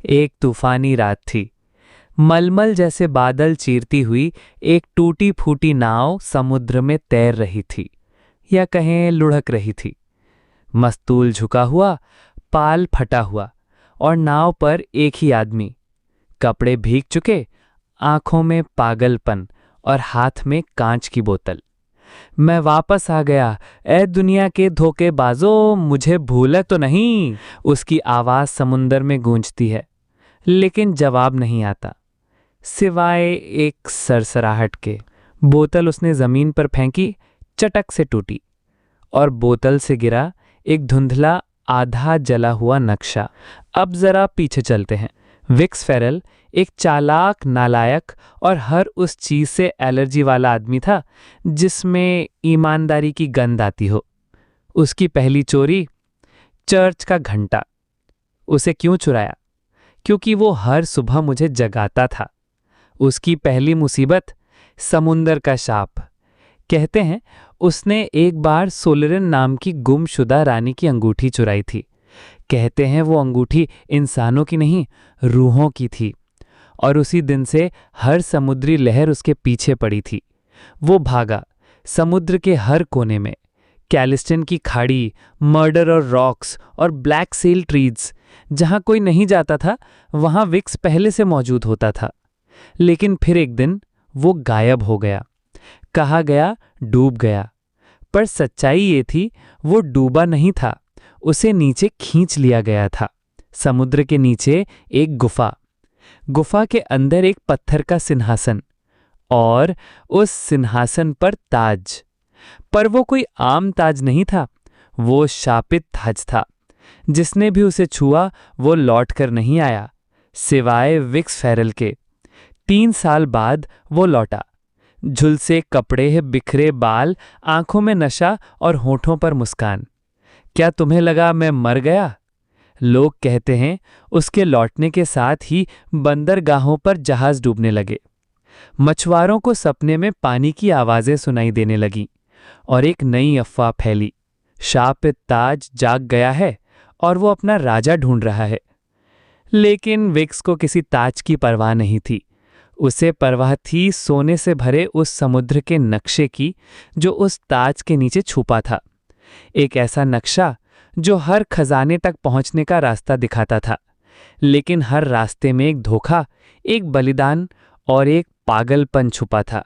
एक तूफानी रात थी। मलमल जैसे बादल चीरती हुई एक टूटी फूटी नाव समुद्र में तैर रही थी, या कहें लुढ़क रही थी। मस्तूल झुका हुआ, पाल फटा हुआ, और नाव पर एक ही आदमी। कपड़े भीग चुके, आंखों में पागलपन और हाथ में कांच की बोतल। मैं वापस आ गया, ए दुनिया के धोखेबाजों, मुझे भूला तो नहीं। उसकी आवाज समुंदर में गूंजती है, लेकिन जवाब नहीं आता, सिवाय एक सरसराहट के। बोतल उसने जमीन पर फेंकी, चटक से टूटी, और बोतल से गिरा एक धुंधला आधा जला हुआ नक्शा। अब जरा पीछे चलते हैं। विक्स फेरल एक चालाक, नालायक और हर उस चीज से एलर्जी वाला आदमी था जिसमें ईमानदारी की गंध आती हो। उसकी पहली चोरी, चर्च का घंटा। उसे क्यों चुराया? क्योंकि वो हर सुबह मुझे जगाता था। उसकी पहली मुसीबत, समुंदर का शाप। कहते हैं उसने एक बार सोलरन नाम की गुमशुदा रानी की अंगूठी चुराई थी। कहते हैं वो अंगूठी इंसानों की नहीं, रूहों की थी, और उसी दिन से हर समुद्री लहर उसके पीछे पड़ी थी। वो भागा समुद्र के हर कोने में, कैलिस्टन की खाड़ी, मर्डर और रॉक्स और ब्लैक सेल ट्रीज। जहां कोई नहीं जाता था वहां विक्स पहले से मौजूद होता था। लेकिन फिर एक दिन वो गायब हो गया। कहा गया डूब गया, पर सच्चाई ये थी वो डूबा नहीं था, उसे नीचे खींच लिया गया था। समुद्र के नीचे एक गुफा, गुफा के अंदर एक पत्थर का सिंहासन, और उस सिंहासन पर ताज। पर वो कोई आम ताज नहीं था, वो शापित ताज था। जिसने भी उसे छुआ वो लौट कर नहीं आया, सिवाय विक्स फेरल के। 3 साल बाद वो लौटा, झुलसे कपड़े, बिखरे बाल, आंखों में नशा और होठों पर मुस्कान। क्या तुम्हें लगा मैं मर गया? लोग कहते हैं उसके लौटने के साथ ही बंदरगाहों पर जहाज डूबने लगे। मछुआरों को सपने में पानी की आवाजें सुनाई देने लगीं, और एक नई अफवाह फैली, शापित ताज जाग गया है और वो अपना राजा ढूंढ रहा है। लेकिन विक्स को किसी ताज की परवाह नहीं थी। उसे परवाह थी सोने से भरे उस समुद्र के नक्शे की, जो उस ताज के नीचे छुपा था। एक ऐसा नक्शा जो हर खजाने तक पहुंचने का रास्ता दिखाता था, लेकिन हर रास्ते में एक धोखा, एक बलिदान और एक पागलपन छुपा था।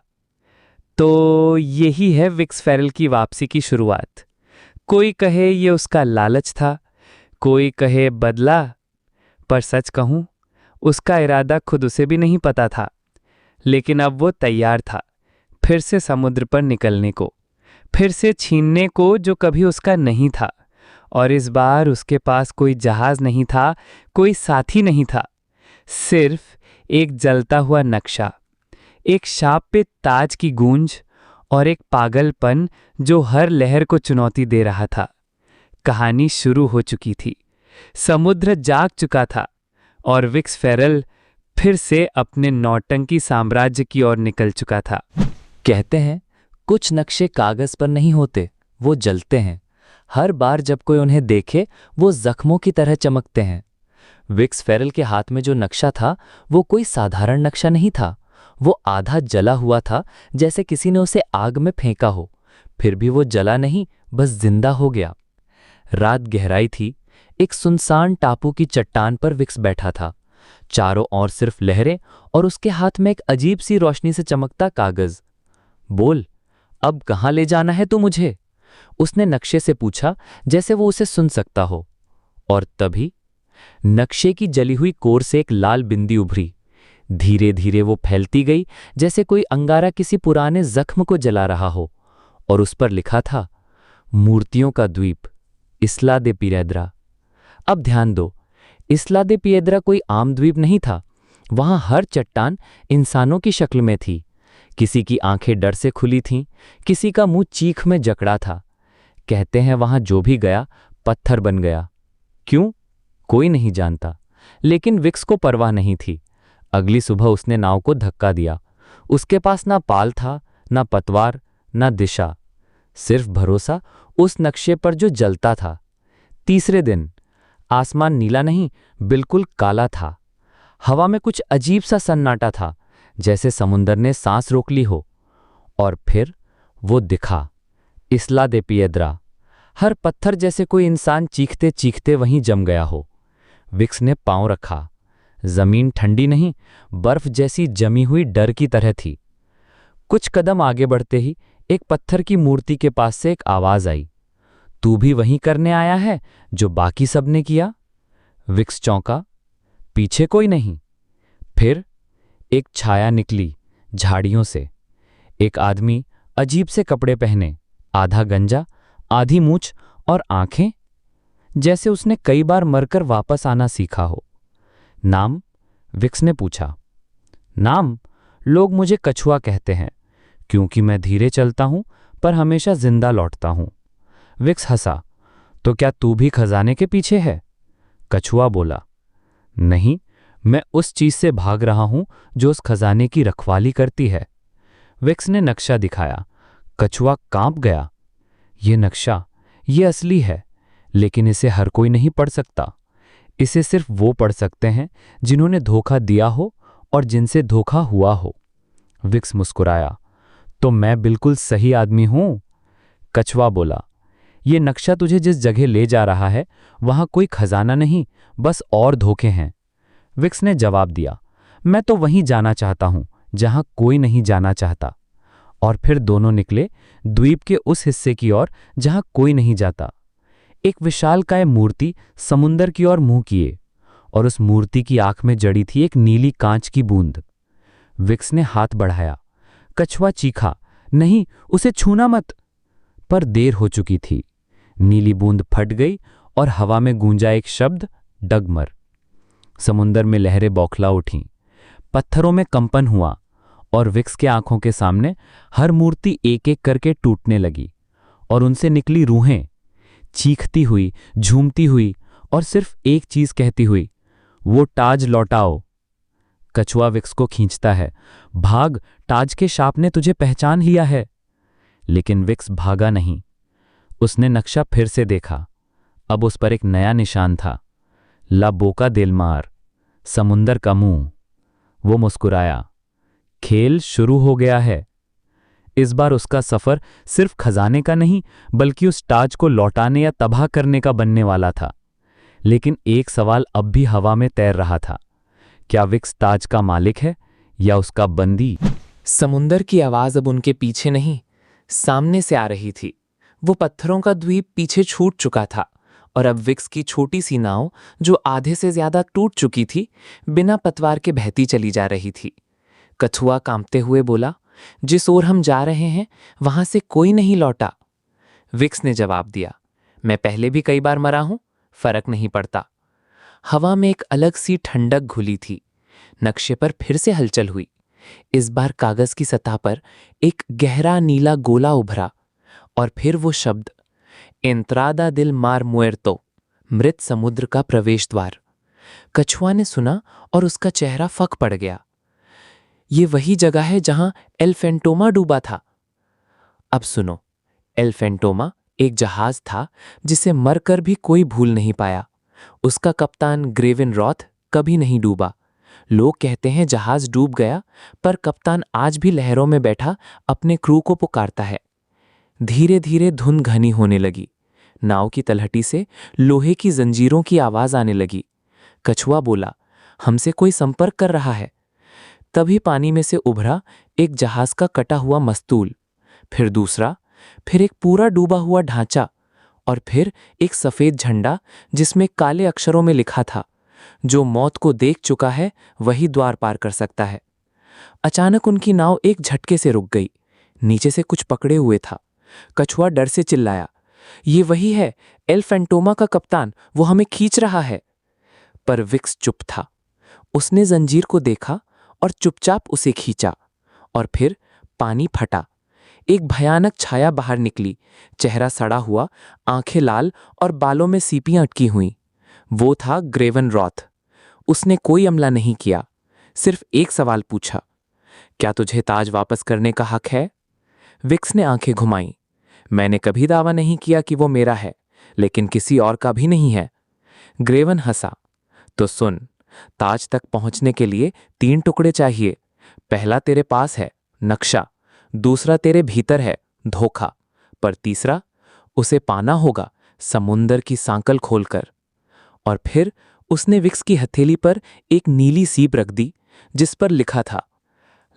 तो यही है विक्स फेरल की वापसी की शुरुआत। कोई कहे ये उसका लालच था, कोई कहे बदला, पर सच कहूं उसका इरादा खुद उसे भी नहीं पता था। लेकिन अब वो तैयार था, फिर से समुद्र पर निकलने को, फिर से छीनने को जो कभी उसका नहीं था। और इस बार उसके पास कोई जहाज नहीं था, कोई साथी नहीं था, सिर्फ एक जलता हुआ नक्शा, एक शापित ताज की गूंज और एक पागलपन जो हर लहर को चुनौती दे रहा था। कहानी शुरू हो चुकी थी, समुद्र जाग चुका था, और विक्स फेरल फिर से अपने नौटंकी साम्राज्य की ओर निकल चुका था। कहते हैं कुछ नक्शे कागज पर नहीं होते, वो जलते हैं। हर बार जब कोई उन्हें देखे वो जख्मों की तरह चमकते हैं। विक्स फेरल के हाथ में जो नक्शा था वो कोई साधारण नक्शा नहीं था। वो आधा जला हुआ था, जैसे किसी ने उसे आग में फेंका हो। फिर भी वो जला नहीं, बस जिंदा हो गया। रात गहराई थी। एक सुनसान टापू की चट्टान पर विक्स बैठा था। चारों ओर सिर्फ लहरें, और उसके हाथ में एक अजीब सी रोशनी से चमकता कागज। बोल, अब कहाँ ले जाना है तू मुझे? उसने नक्शे से पूछा, जैसे वो उसे सुन सकता हो। और तभी नक्शे की जली हुई कोर से एक लाल बिंदी उभरी। धीरे धीरे वो फैलती गई, जैसे कोई अंगारा किसी पुराने जख्म को जला रहा हो। और उस पर लिखा था, मूर्तियों का द्वीप, इस्ला दे पिएद्रा। अब ध्यान दो, इस्ला दे पिएद्रा कोई आम द्वीप नहीं था। वहां हर चट्टान इंसानों की शक्ल में थी। किसी की आंखें डर से खुली थीं, किसी का मुंह चीख में जकड़ा था। कहते हैं वहां जो भी गया पत्थर बन गया। क्यों? कोई नहीं जानता, लेकिन विक्स को परवाह नहीं थी। अगली सुबह उसने नाव को धक्का दिया। उसके पास ना पाल था, ना पतवार, ना दिशा, सिर्फ भरोसा उस नक्शे पर जो जलता था। तीसरे दिन आसमान नीला नहीं, बिल्कुल काला था। हवा में कुछ अजीब सा सन्नाटा था, जैसे समुंदर ने सांस रोक ली हो। और फिर वो दिखा, इस्ला दे पिएद्रा। हर पत्थर जैसे कोई इंसान चीखते चीखते वहीं जम गया हो। विक्स ने पांव रखा। जमीन ठंडी नहीं, बर्फ जैसी जमी हुई डर की तरह थी। कुछ कदम आगे बढ़ते ही एक पत्थर की मूर्ति के पास से एक आवाज आई, तू भी वहीं करने आया है जो बाकी सबने किया? विक्स चौंका। पीछे कोई नहीं। फिर एक छाया निकली झाड़ियों से। एक आदमी, अजीब से कपड़े पहने, आधा गंजा, आधी मूछ और आंखें, जैसे उसने कई बार मरकर वापस आना सीखा हो। नाम? विक्स ने पूछा। नाम? लोग मुझे कछुआ कहते हैं, क्योंकि मैं धीरे चलता हूं पर हमेशा जिंदा लौटता हूं। विक्स हंसा। तो क्या तू भी खजाने के पीछे है? कछुआ बोला, नहीं, मैं उस चीज से भाग रहा हूं जो उस खजाने की रखवाली करती है। विक्स ने नक्शा दिखाया। कछुआ कांप गया। ये नक्शा, ये असली है, लेकिन इसे हर कोई नहीं पढ़ सकता। इसे सिर्फ वो पढ़ सकते हैं जिन्होंने धोखा दिया हो और जिनसे धोखा हुआ हो। विक्स मुस्कुराया। तो मैं बिल्कुल सही आदमी हूं? कछुआ बोला, ये नक्शा तुझे जिस जगह ले जा रहा है वहां कोई खजाना नहीं, बस और धोखे हैं। विक्स ने जवाब दिया, मैं तो वहीं जाना चाहता हूं जहां कोई नहीं जाना चाहता। और फिर दोनों निकले द्वीप के उस हिस्से की ओर जहां कोई नहीं जाता। एक विशालकाय मूर्ति समुंदर की ओर मुंह किए, और उस मूर्ति की आंख में जड़ी थी एक नीली कांच की बूंद। विक्स ने हाथ बढ़ाया। कछुआ चीखा, नहीं, उसे छूना मत। पर देर हो चुकी थी। नीली बूंद फट गई और हवा में गूंजा एक शब्द, डगमर। समुंदर में लहरें बौखला उठीं, पत्थरों में कंपन हुआ, और विक्स के आंखों के सामने हर मूर्ति एक एक करके टूटने लगी, और उनसे निकली रूहें, चीखती हुई, झूमती हुई, और सिर्फ एक चीज कहती हुई, वो ताज लौटाओ। कछुआ विक्स को खींचता है, भाग, ताज के शाप ने तुझे पहचान लिया है। लेकिन विक्स भागा नहीं। उसने नक्शा फिर से देखा। अब उस पर एक नया निशान था, ला बोका देल मार, समुंदर का मुंह। वो मुस्कुराया। खेल शुरू हो गया है। इस बार उसका सफर सिर्फ खजाने का नहीं, बल्कि उस ताज को लौटाने या तबाह करने का बनने वाला था। लेकिन एक सवाल अब भी हवा में तैर रहा था, क्या विक्स ताज का मालिक है या उसका बंदी? समुंदर की आवाज अब उनके पीछे नहीं, सामने से आ रही थी। वो पत्थरों का द्वीप पीछे छूट चुका था, और अब विक्स की छोटी सी नाव, जो आधे से ज्यादा टूट चुकी थी, बिना पतवार के बहती चली जा रही थी। कछुआ कांपते हुए बोला, जिस ओर हम जा रहे हैं वहां से कोई नहीं लौटा। विक्स ने जवाब दिया, मैं पहले भी कई बार मरा हूं, फर्क नहीं पड़ता। हवा में एक अलग सी ठंडक घुली थी। नक्शे पर फिर से हलचल हुई। इस बार कागज की सतह पर एक गहरा नीला गोला उभरा, और फिर वो शब्द, एंत्रादा दिल मार मुएर्तो, मृत समुद्र का प्रवेश द्वार। कछुआ ने सुना और उसका चेहरा फक पड़ गया। ये वही जगह है जहां एल फेंटोमा डूबा था। अब सुनो, एल फेंटोमा एक जहाज था जिसे मरकर भी कोई भूल नहीं पाया। उसका कप्तान ग्रेविन रॉथ कभी नहीं डूबा। लोग कहते हैं जहाज डूब गया, पर कप्तान आज भी लहरों में बैठा अपने क्रू को पुकारता है। धीरे धीरे धुंध घनी होने लगी। नाव की तलहटी से लोहे की जंजीरों की आवाज आने लगी। कछुआ बोला, हमसे कोई संपर्क कर रहा है। तभी पानी में से उभरा एक जहाज का कटा हुआ मस्तूल, फिर दूसरा, फिर एक पूरा डूबा हुआ ढांचा, और फिर एक सफेद झंडा जिसमें काले अक्षरों में लिखा था, जो मौत को देख चुका है वही द्वार पार कर सकता है। अचानक उनकी नाव एक झटके से रुक गई। नीचे से कुछ पकड़े हुए था। कछुआ डर से चिल्लाया, ये वही है, एल फेंटोमा का कप्तान, वो हमें खींच रहा है। पर विक्स चुप था। उसने जंजीर को देखा और चुपचाप उसे खींचा, और फिर पानी फटा। एक भयानक छाया बाहर निकली, चेहरा सड़ा हुआ, आंखें लाल और बालों में सीपियां अटकी हुईं। वो था ग्रेवन रॉथ। उसने कोई हमला नहीं किया, सिर्फ एक सवाल पूछा, क्या तुझे ताज वापस करने का हक है? विक्स ने आंखें घुमाईं। मैंने कभी दावा नहीं किया कि वो मेरा है, लेकिन किसी और का भी नहीं है। ग्रेवन हंसा। तो सुन, ताज तक पहुंचने के लिए 3 टुकड़े चाहिए। पहला तेरे पास है, नक्शा। दूसरा तेरे भीतर है, धोखा। पर तीसरा उसे पाना होगा, समुंदर की सांकल खोलकर। और फिर उसने विक्स की हथेली पर एक नीली सीप रख दी, जिस पर लिखा था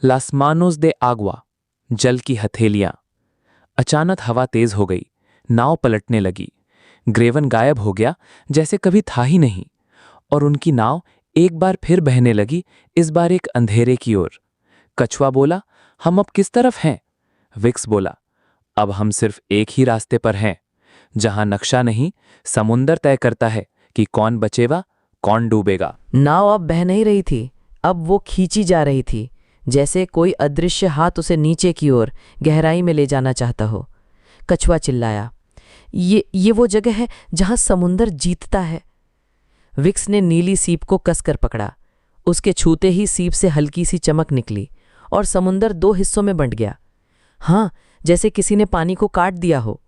लास मानोस दे आगवा, जल की हथेलियां। अचानक हवा तेज हो गई, नाव पलटने लगी। ग्रेवन गायब हो गया, जैसे कभी था ही नहीं, और उनकी नाव एक बार फिर बहने लगी, इस बार एक अंधेरे की ओर। कछुआ बोला, हम अब किस तरफ हैं? विक्स बोला, अब हम सिर्फ एक ही रास्ते पर हैं, जहां नक्शा नहीं, समुंदर तय करता है कि कौन बचेगा, कौन डूबेगा। नाव अब बह नहीं रही थी, अब वो खींची जा रही थी, जैसे कोई अदृश्य हाथ उसे नीचे की ओर गहराई में ले जाना चाहता हो। कछुआ चिल्लाया, ये वो जगह है जहां समुंदर जीतता है। विक्स ने नीली सीप को कसकर पकड़ा। उसके छूते ही सीप से हल्की सी चमक निकली और समुंदर 2 हिस्सों में बंट गया। हाँ, जैसे किसी ने पानी को काट दिया हो।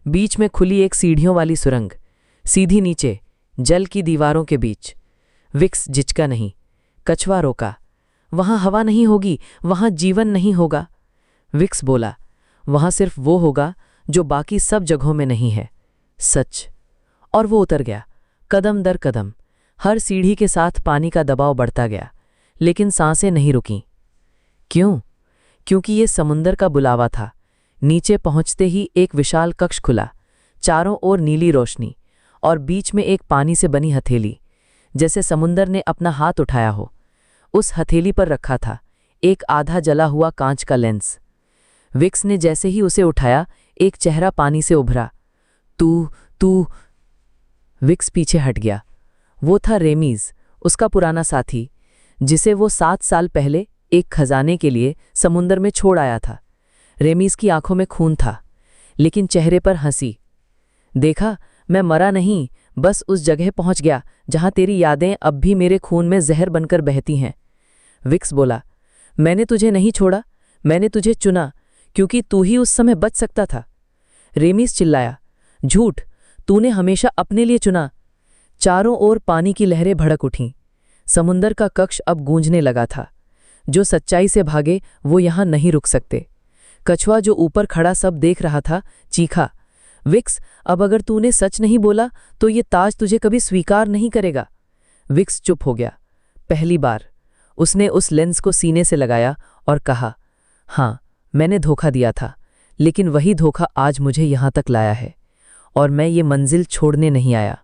बीच में खुली एक सीढ़ियों वाली सुरंग, सीधी नीचे, जल की दीवारों के बीच। विक्स झिझका नहीं। कछुआ रोका, वहां हवा नहीं होगी, वहां जीवन नहीं होगा। विक्स बोला, वहां सिर्फ वो होगा जो बाकी सब जगहों में नहीं है, सच। और वो उतर गया, कदम दर कदम। हर सीढ़ी के साथ पानी का दबाव बढ़ता गया, लेकिन सांसें नहीं रुकीं। क्यों? क्योंकि ये समुंदर का बुलावा था। नीचे पहुंचते ही एक विशाल कक्ष खुला, चारों ओर नीली रोशनी, और बीच में एक पानी से बनी हथेली, जैसे समुंदर ने अपना हाथ उठाया हो। उस हथेली पर रखा था एक आधा जला हुआ कांच का लेंस। विक्स ने जैसे ही उसे उठाया, एक चेहरा पानी से उभरा। तू। विक्स पीछे हट गया। वो था रेमीज, उसका पुराना साथी, जिसे वो 7 साल पहले एक खजाने के लिए समुंदर में छोड़ आया था। रेमीज की आंखों में खून था, लेकिन चेहरे पर हंसी। देखा, मैं मरा नहीं, बस उस जगह पहुंच गया जहां तेरी यादें अब भी मेरे खून में जहर बनकर बहती हैं। विक्स बोला, मैंने तुझे नहीं छोड़ा, मैंने तुझे चुना, क्योंकि तू ही उस समय बच सकता था। रेमीज चिल्लाया, झूठ, तूने हमेशा अपने लिए चुना। चारों ओर पानी की लहरें भड़क उठीं। समुंदर का कक्ष अब गूंजने लगा था। जो सच्चाई से भागे वो यहां नहीं रुक सकते। कछुआ जो ऊपर खड़ा सब देख रहा था, चीखा, विक्स, अब अगर तूने सच नहीं बोला तो ये ताज तुझे कभी स्वीकार नहीं करेगा। विक्स चुप हो गया। पहली बार उसने उस लेंस को सीने से लगाया और कहा, हाँ, मैंने धोखा दिया था, लेकिन वही धोखा आज मुझे यहां तक लाया है, और मैं ये मंजिल छोड़ने नहीं आया।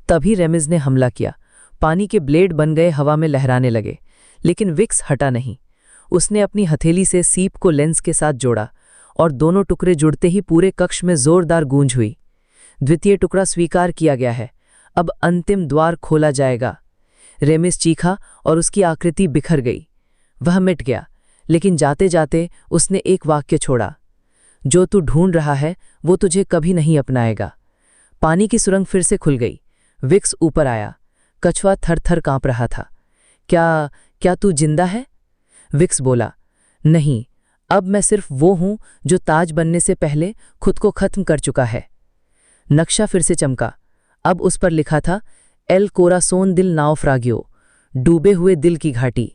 तभी रेमिज ने हमला किया। पानी के ब्लेड बन गए, हवा में लहराने लगे, लेकिन विक्स हटा नहीं। उसने अपनी हथेली से सीप को लेंस के साथ जोड़ा, और दोनों टुकड़े जुड़ते ही पूरे कक्ष में जोरदार गूंज हुई। द्वितीय टुकड़ा स्वीकार किया गया है, अब अंतिम द्वार खोला जाएगा। रेमिस चीखा और उसकी आकृति बिखर गई। वह मिट गया, लेकिन जाते जाते उसने एक वाक्य छोड़ा, जो तू ढूंढ रहा है वो तुझे कभी नहीं अपनाएगा। पानी की सुरंग फिर से खुल गई। विक्स ऊपर आया। कछुआ थर-थर कांप रहा था। क्या तू जिंदा है? विक्स बोला, नहीं, अब मैं सिर्फ वो हूं जो ताज बनने से पहले खुद को खत्म कर चुका है। नक्शा फिर से चमका। अब उस पर लिखा था, एल कोरासोन दिल नाउफ्रागियो, डूबे हुए दिल की घाटी।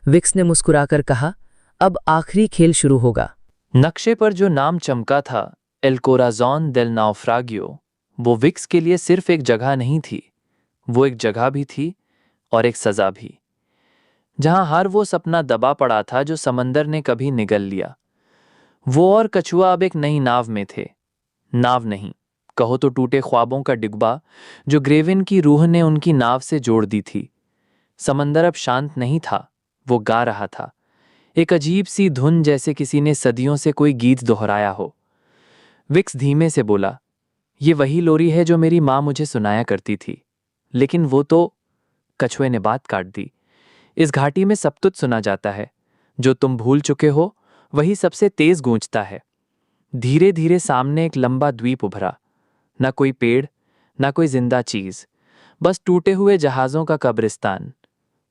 विक्स ने मुस्कुराकर कहा, अब आखिरी खेल शुरू होगा। नक्शे पर जो नाम चमका था, एल कोराजोन देल नाउफ्रागियो, वो विक्स के लिए सिर्फ एक जगह नहीं थी, वो एक जगह भी थी और एक सजा भी, जहां हर वो सपना दबा पड़ा था जो समंदर ने कभी निगल लिया। वो और कछुआ अब एक नई नाव में थे। नाव नहीं, कहो तो टूटे ख्वाबों का डिब्बा जो ग्रेविन की रूह ने उनकी नाव से जोड़ दी थी। समंदर अब शांत नहीं था, वो गा रहा था, एक अजीब सी धुन, जैसे किसी ने सदियों से कोई गीत दोहराया हो। विक्स धीमे से बोला, ये वही लोरी है जो मेरी माँ मुझे सुनाया करती थी, लेकिन वो तो। कछुए ने बात काट दी, इस घाटी में सब कुछ सुना जाता है, जो तुम भूल चुके हो वही सबसे तेज गूंजता है। धीरे धीरे सामने एक लंबा द्वीप उभरा, ना कोई पेड़, ना कोई जिंदा चीज, बस टूटे हुए जहाजों का कब्रिस्तान।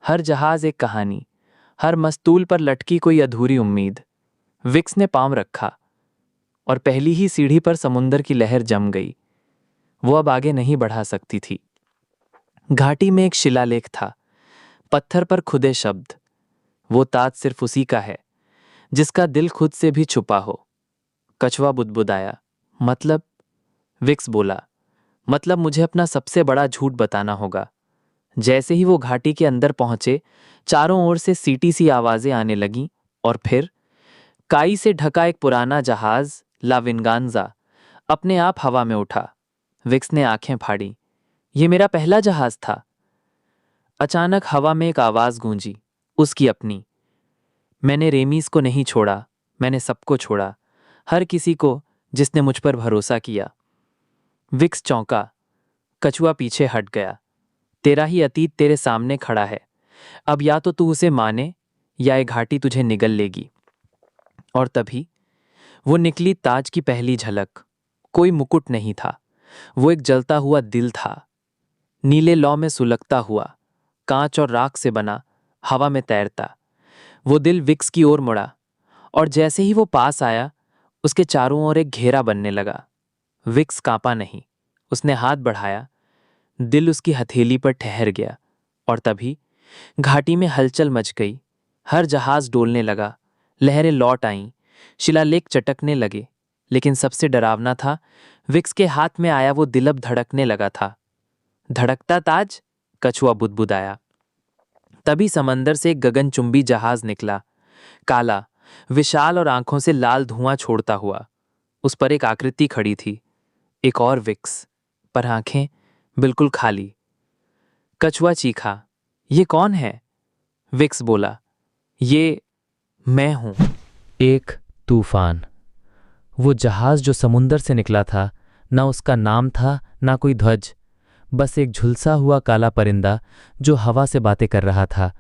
हर जहाज एक कहानी, हर मस्तूल पर लटकी कोई अधूरी उम्मीद। विक्स ने पांव रखा और पहली ही सीढ़ी पर समुंदर की लहर जम गई। वो अब आगे नहीं बढ़ा सकती थी। घाटी में एक शिलालेख था, पत्थर पर खुदे शब्द, वो ताज सिर्फ उसी का है जिसका दिल खुद से भी छुपा हो। कछुआ बुदबुदाया, मतलब? विक्स बोला, मतलब मुझे अपना सबसे बड़ा झूठ बताना होगा। जैसे ही वो घाटी के अंदर पहुंचे, चारों ओर से सीटी सी आवाजें आने लगीं और फिर काई से ढका एक पुराना जहाज ला विंगांजा अपने आप हवा में उठा। विक्स ने आंखें फाड़ी। ये मेरा पहला जहाज था। अचानक हवा में एक आवाज गूंजी, उसकी अपनी। मैंने रेमीज को नहीं छोड़ा, मैंने सबको छोड़ा, हर किसी को जिसने मुझ पर भरोसा किया। विक्स चौंका। कछुआ पीछे हट गया। तेरा ही अतीत तेरे सामने खड़ा है। अब या तो तू उसे माने या ये घाटी तुझे निगल लेगी। और तभी वो निकली ताज की पहली झलक। कोई मुकुट नहीं था, वो एक जलता हुआ दिल था, नीले लौ में सुलगता हुआ, कांच और राख से बना, हवा में तैरता। वो दिल विक्स की ओर मुड़ा और जैसे ही वो पास आया, उसके चारों ओर एक घेरा बनने लगा। विक्स कांपा नहीं, उसने हाथ बढ़ाया, दिल उसकी हथेली पर ठहर गया। और तभी घाटी में हलचल मच गई। हर जहाज डोलने लगा, लहरें लौट आईं, शिलालेख चटकने लगे। लेकिन सबसे डरावना था, विक्स के हाथ में आया वो दिल अब धड़कने लगा था। धड़कता ताज, कछुआ बुदबुदाया। तभी समंदर से एक गगनचुंबी जहाज निकला, काला, विशाल और आंखों से लाल धुआं छोड़ता हुआ। उस पर एक आकृति खड़ी थी, एक और विक्स, पर आंखें बिल्कुल खाली। कछुआ चीखा, ये कौन है? विक्स बोला, ये मैं हूं। एक तूफान। वो जहाज जो समुंदर से निकला था, ना उसका नाम था ना कोई ध्वज, बस एक झुलसा हुआ काला परिंदा जो हवा से बातें कर रहा था।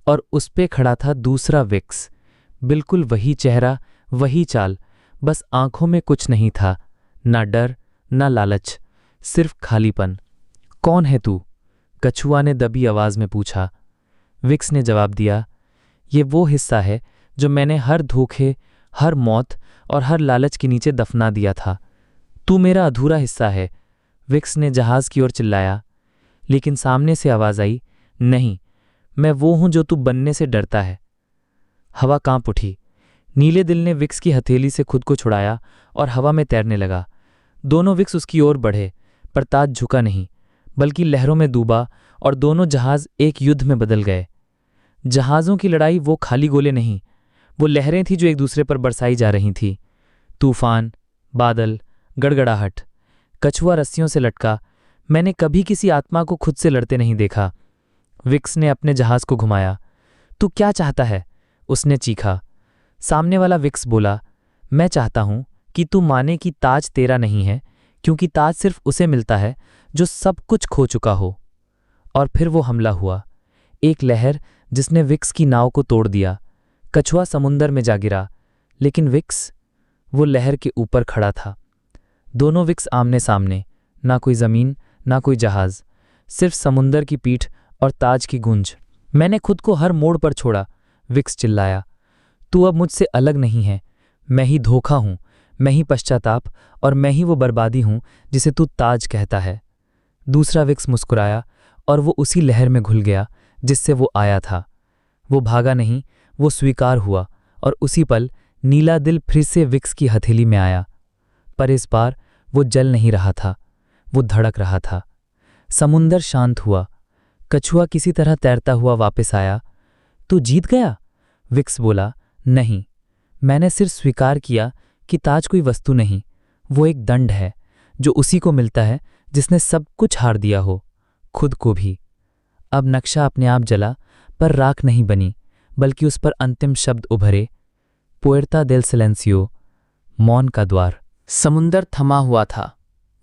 और उस पे खड़ा था दूसरा विक्स, बिल्कुल वही चेहरा, वही चाल, बस आंखों में कुछ नहीं था, ना डर ना लालच, सिर्फ खालीपन। कौन है तू? कछुआ ने दबी आवाज में पूछा। विक्स ने जवाब दिया, ये वो हिस्सा है जो मैंने हर धोखे, हर मौत और हर लालच के नीचे दफना दिया था। तू मेरा अधूरा हिस्सा है। विक्स ने जहाज की ओर चिल्लाया, लेकिन सामने से आवाज आई, नहीं, मैं वो हूं जो तू बनने से डरता है। हवा कांप उठी। नीले दिल ने विक्स की हथेली से खुद को छुड़ाया और हवा में तैरने लगा। दोनों विक्स उसकी ओर बढ़े, पर ताज झुका नहीं, बल्कि लहरों में डूबा और दोनों जहाज एक युद्ध में बदल गए। जहाज़ों की लड़ाई वो खाली गोले नहीं, वो लहरें थीं जो एक दूसरे पर बरसाई जा रही थीं। तूफान, बादल, गड़गड़ाहट। कछुआ रस्सियों से लटका। मैंने कभी किसी आत्मा को खुद से लड़ते नहीं देखा। विक्स ने अपने जहाज को घुमाया। तू क्या चाहता है? उसने चीखा। सामने वाला विक्स बोला, मैं चाहता हूं कि तू माने कि ताज तेरा नहीं है, क्योंकि ताज सिर्फ उसे मिलता है जो सब कुछ खो चुका हो। और फिर वो हमला हुआ, एक लहर जिसने विक्स की नाव को तोड़ दिया। कछुआ समुंदर में जा गिरा, लेकिन विक्स, वो लहर के ऊपर खड़ा था। दोनों विक्स आमने सामने, ना कोई जमीन ना कोई जहाज, सिर्फ समुंदर की पीठ और ताज की गूंज। मैंने खुद को हर मोड़ पर छोड़ा, विक्स चिल्लाया। तू अब मुझसे अलग नहीं है। मैं ही धोखा हूं, मैं ही पश्चाताप, और मैं ही वो बर्बादी हूं जिसे तू ताज कहता है। दूसरा विक्स मुस्कुराया और वो उसी लहर में घुल गया जिससे वो आया था। वो भागा नहीं, वो स्वीकार हुआ, और उसी पल नीला दिल फिर से विक्स की हथेली में आया। पर इस बार वो जल नहीं रहा था, वो धड़क रहा था। समुंदर शांत हुआ। कछुआ किसी तरह तैरता हुआ वापस आया। तू जीत गया? विक्स बोला, नहीं, मैंने सिर्फ स्वीकार किया कि ताज कोई वस्तु नहीं, वो एक दंड है जो उसी को मिलता है जिसने सब कुछ हार दिया हो, खुद को भी। अब नक्शा अपने आप जला, पर राख नहीं बनी, बल्कि उस पर अंतिम शब्द उभरे, पुएर्ता देल सिलेंसियो, मौन का द्वार। समुंदर थमा हुआ था,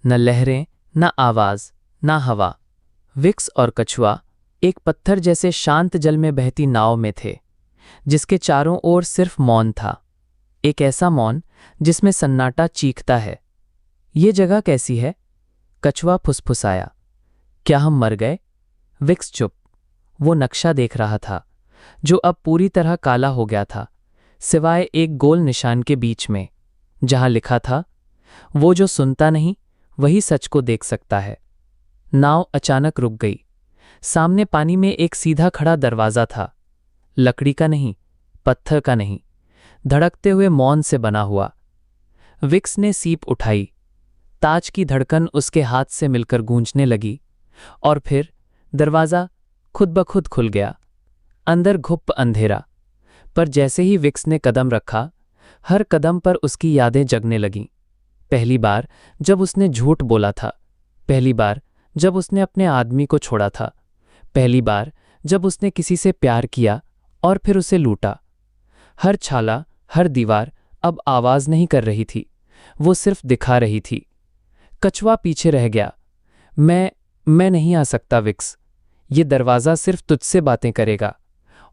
न लहरें, न आवाज, न हवा। विक्स और कछुआ एक पत्थर जैसे शांत जल में बहती नाव में थे, जिसके चारों ओर सिर्फ मौन था, एक ऐसा मौन जिसमें सन्नाटा चीखता है। ये जगह कैसी है? कछुआ फुसफुसाया। क्या हम मर गए? विक्स चुप। वो नक्शा देख रहा था, जो अब पूरी तरह काला हो गया था, सिवाय एक गोल निशान के बीच में, जहां लिखा था, वो जो सुनता नहीं वही सच को देख सकता है। नाव अचानक रुक गई। सामने पानी में एक सीधा खड़ा दरवाज़ा था, लकड़ी का नहीं, पत्थर का नहीं, धड़कते हुए मौन से बना हुआ। विक्स ने सीप उठाई। ताज की धड़कन उसके हाथ से मिलकर गूंजने लगी और फिर दरवाज़ा खुद ब खुद खुल गया। अंदर घुप अंधेरा, पर जैसे ही विक्स ने कदम रखा, हर कदम पर उसकी यादें जगने लगीं। पहली बार जब उसने झूठ बोला था, पहली बार जब उसने अपने आदमी को छोड़ा था, पहली बार जब उसने किसी से प्यार किया और फिर उसे लूटा। हर छाला, हर दीवार अब आवाज़ नहीं कर रही थी, वो सिर्फ दिखा रही थी। कछुआ पीछे रह गया। मैं नहीं आ सकता विक्स, ये दरवाज़ा सिर्फ तुझसे बातें करेगा,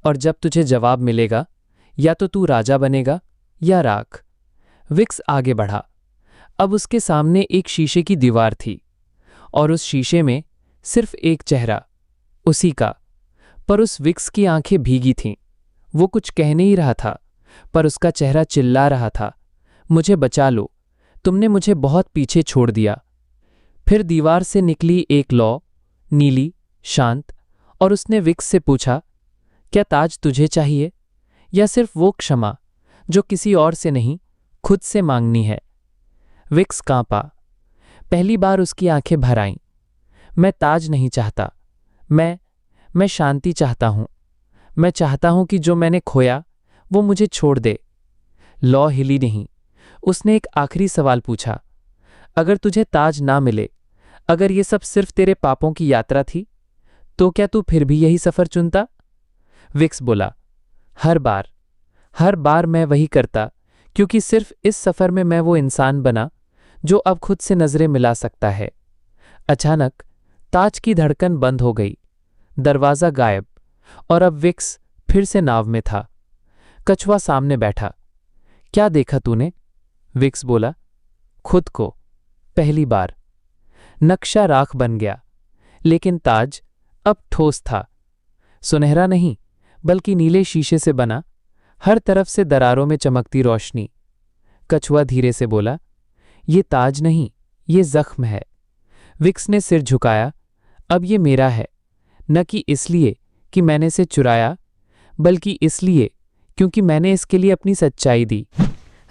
और जब तुझे जवाब मिलेगा, या तो तू राजा बनेगा या राख। विक्स आगे बढ़ा। अब उसके सामने एक शीशे की दीवार थी, और उस शीशे में सिर्फ एक चेहरा, उसी का। पर उस विक्स की आंखें भीगी थीं। वो कुछ कह नहीं रहा था, पर उसका चेहरा चिल्ला रहा था, मुझे बचा लो, तुमने मुझे बहुत पीछे छोड़ दिया। फिर दीवार से निकली एक लौ, नीली, शांत, और उसने विक्स से पूछा, क्या ताज तुझे चाहिए, या सिर्फ वो क्षमा जो किसी और से नहीं, खुद से मांगनी है? विक्स कांपा। पहली बार उसकी आंखें भर आईं। मैं ताज नहीं चाहता, मैं शांति चाहता हूं। मैं चाहता हूं कि जो मैंने खोया वो मुझे छोड़ दे। लौ हिली नहीं। उसने एक आखिरी सवाल पूछा, अगर तुझे ताज ना मिले, अगर ये सब सिर्फ तेरे पापों की यात्रा थी, तो क्या तू फिर भी यही सफर चुनता? विक्स बोला, हर बार मैं वही करता, क्योंकि सिर्फ इस सफर में मैं वो इंसान बना जो अब खुद से नजरें मिला सकता है। अचानक ताज की धड़कन बंद हो गई, दरवाज़ा गायब, और अब विक्स फिर से नाव में था। कछुआ सामने बैठा। क्या देखा तूने? विक्स बोला, खुद को, पहली बार। नक्शा राख बन गया, लेकिन ताज अब ठोस था, सुनहरा नहीं बल्कि नीले शीशे से बना, हर तरफ से दरारों में चमकती रोशनी। कछुआ धीरे से बोला, ये ताज नहीं, ये जख्म है। विक्स ने सिर झुकाया, अब ये मेरा है, न कि इसलिए कि मैंने इसे चुराया, बल्कि इसलिए क्योंकि मैंने इसके लिए अपनी सच्चाई दी।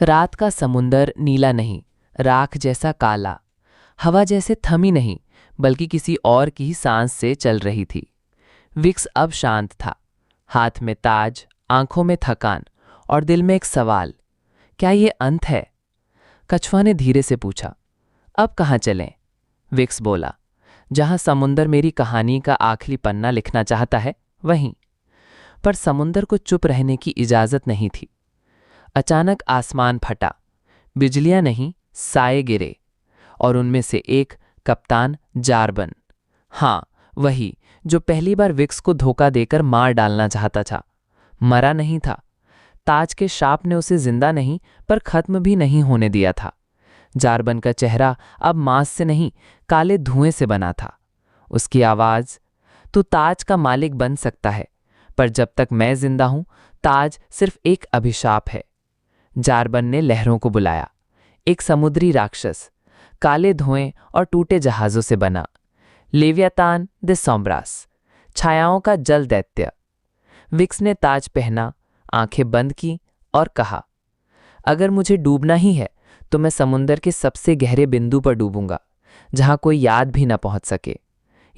रात का समुंदर नीला नहीं, राख जैसा काला, हवा जैसे थमी नहीं बल्कि किसी और की सांस से चल रही थी। विक्स अब शांत था, हाथ में ताज, आंखों में थकान, और दिल में एक सवाल, क्या ये अंत है? कछुआ ने धीरे से पूछा, अब कहाँ चलें? विक्स बोला, जहां समुंदर मेरी कहानी का आखिरी पन्ना लिखना चाहता है, वहीं। पर समुंदर को चुप रहने की इजाजत नहीं थी। अचानक आसमान फटा, बिजलियां नहीं, साए गिरे, और उनमें से एक कप्तान जारबन। हां, वही जो पहली बार विक्स को धोखा देकर मार डालना चाहता था। मरा नहीं था। ताज के शाप ने उसे जिंदा नहीं पर खत्म भी नहीं होने दिया था। जारबन का चेहरा अब मांस से नहीं, काले धुएं से बना था। उसकी आवाज, तू ताज का मालिक बन सकता है, पर जब तक मैं जिंदा हूं, ताज सिर्फ एक अभिशाप है। जारबन ने लहरों को बुलाया। एक समुद्री राक्षस, काले धुएं और टूटे जहाजों से बना, लेवियातान द सोम्ब्रास, छायाओं का जल दैत्य। विक्स ने ताज पहना, आंखें बंद की और कहा, अगर मुझे डूबना ही है तो मैं समुंदर के सबसे गहरे बिंदु पर डूबूंगा, जहां कोई याद भी न पहुंच सके।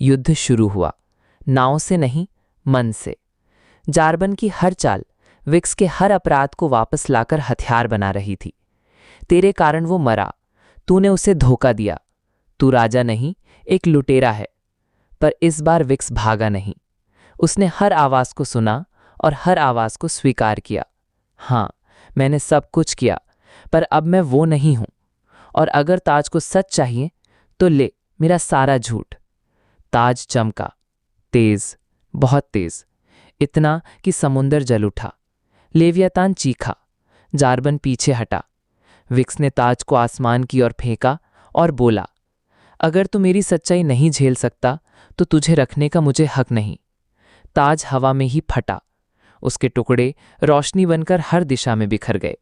युद्ध शुरू हुआ, नाव से नहीं, मन से। जारबन की हर चाल विक्स के हर अपराध को वापस लाकर हथियार बना रही थी। तेरे कारण वो मरा, तूने उसे धोखा दिया, तू राजा नहीं, एक लुटेरा है। पर इस बार विक्स भागा नहीं। उसने हर आवाज को सुना और हर आवाज को स्वीकार किया। हां, मैंने सब कुछ किया, पर अब मैं वो नहीं हूं। और अगर ताज को सच चाहिए तो ले मेरा सारा झूठ। ताज चमका, तेज, बहुत तेज, इतना कि समुंदर जल उठा। लेवियातान चीखा, जारबन पीछे हटा। विक्स ने ताज को आसमान की ओर फेंका और बोला, अगर तू मेरी सच्चाई नहीं झेल सकता तो तुझे रखने का मुझे हक नहीं। ताज हवा में ही फटा, उसके टुकड़े रोशनी बनकर हर दिशा में बिखर गए।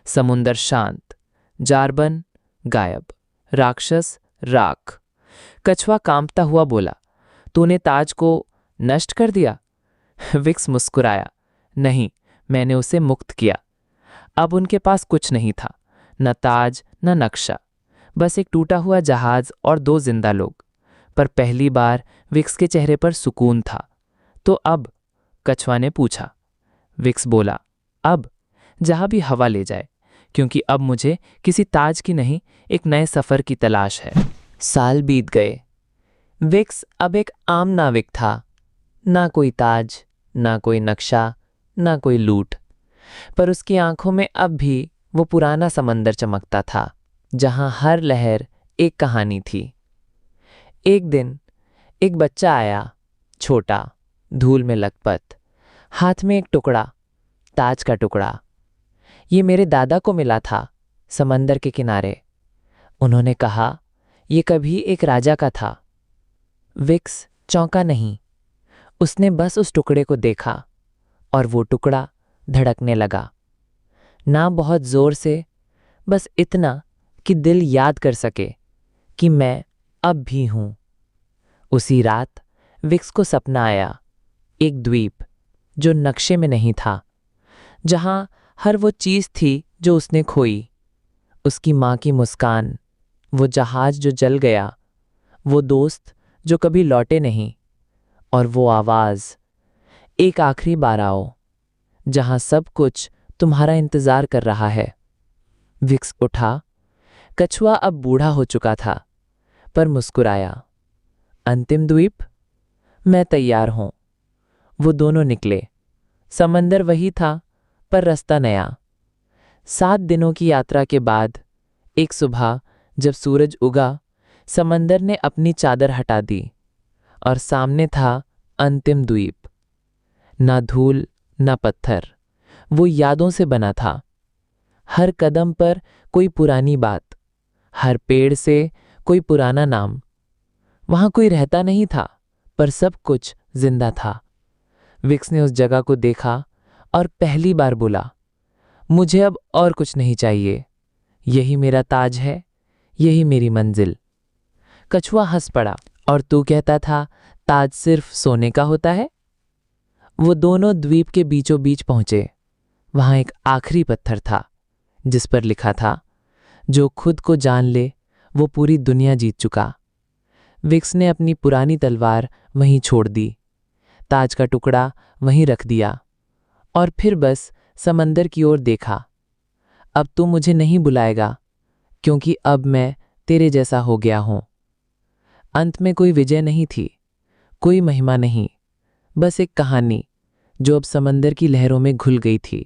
समुंदर शांत, जारबन गायब, राक्षस राख। कछुआ कांपता हुआ बोला, तूने ताज को नष्ट कर दिया? विक्स मुस्कुराया। नहीं, मैंने उसे मुक्त किया। अब उनके पास कुछ नहीं था, न ताज न नक्शा, बस एक टूटा हुआ जहाज और 2 जिंदा लोग। पर पहली बार विक्स के चेहरे पर सुकून था। तो अब? कछुआ ने पूछा। विक्स बोला, अब जहां भी हवा ले जाए, क्योंकि अब मुझे किसी ताज की नहीं, एक नए सफर की तलाश है। साल बीत गए। विक्स अब एक आम नाविक था। ना कोई ताज, ना कोई नक्शा, ना कोई लूट। पर उसकी आंखों में अब भी वो पुराना समंदर चमकता था, जहां हर लहर एक कहानी थी। एक दिन एक बच्चा आया, छोटा, धूल में लथपथ, हाथ में एक टुकड़ा, ताज का टुकड़ा। ये मेरे दादा को मिला था, समंदर के किनारे। उन्होंने कहा ये कभी एक राजा का था। विक्स चौंका नहीं। उसने बस उस टुकड़े को देखा और वो टुकड़ा धड़कने लगा। ना बहुत जोर से, बस इतना कि दिल याद कर सके कि मैं अब भी हूं। उसी रात विक्स को सपना आया, एक द्वीप जो नक्शे में नहीं था, जहां हर वो चीज थी जो उसने खोई। उसकी मां की मुस्कान, वो जहाज जो जल गया, वो दोस्त जो कभी लौटे नहीं, और वो आवाज, एक आखिरी बार आओ, जहां सब कुछ तुम्हारा इंतजार कर रहा है। विक्स उठा। कछुआ अब बूढ़ा हो चुका था, पर मुस्कुराया। अंतिम द्वीप? मैं तैयार हूं। वो दोनों निकले। समंदर वही था, पर रास्ता नया। 7 दिनों की यात्रा के बाद एक सुबह जब सूरज उगा, समंदर ने अपनी चादर हटा दी और सामने था अंतिम द्वीप। ना धूल, ना पत्थर, वो यादों से बना था। हर कदम पर कोई पुरानी बात, हर पेड़ से कोई पुराना नाम। वहां कोई रहता नहीं था, पर सब कुछ जिंदा था। विक्स ने उस जगह को देखा और पहली बार बोला, मुझे अब और कुछ नहीं चाहिए। यही मेरा ताज है, यही मेरी मंजिल। कछुआ हंस पड़ा। और तू कहता था ताज सिर्फ सोने का होता है? वो दोनों द्वीप के बीचों बीच पहुंचे। वहां एक आखिरी पत्थर था, जिस पर लिखा था, जो खुद को जान ले वो पूरी दुनिया जीत चुका। विक्स ने अपनी पुरानी तलवार वहीं छोड़ दी, ताज का टुकड़ा वहीं रख दिया और फिर बस समंदर की ओर देखा। अब तू मुझे नहीं बुलाएगा, क्योंकि अब मैं तेरे जैसा हो गया हूं। अंत में कोई विजय नहीं थी, कोई महिमा नहीं, बस एक कहानी जो अब समंदर की लहरों में घुल गई थी।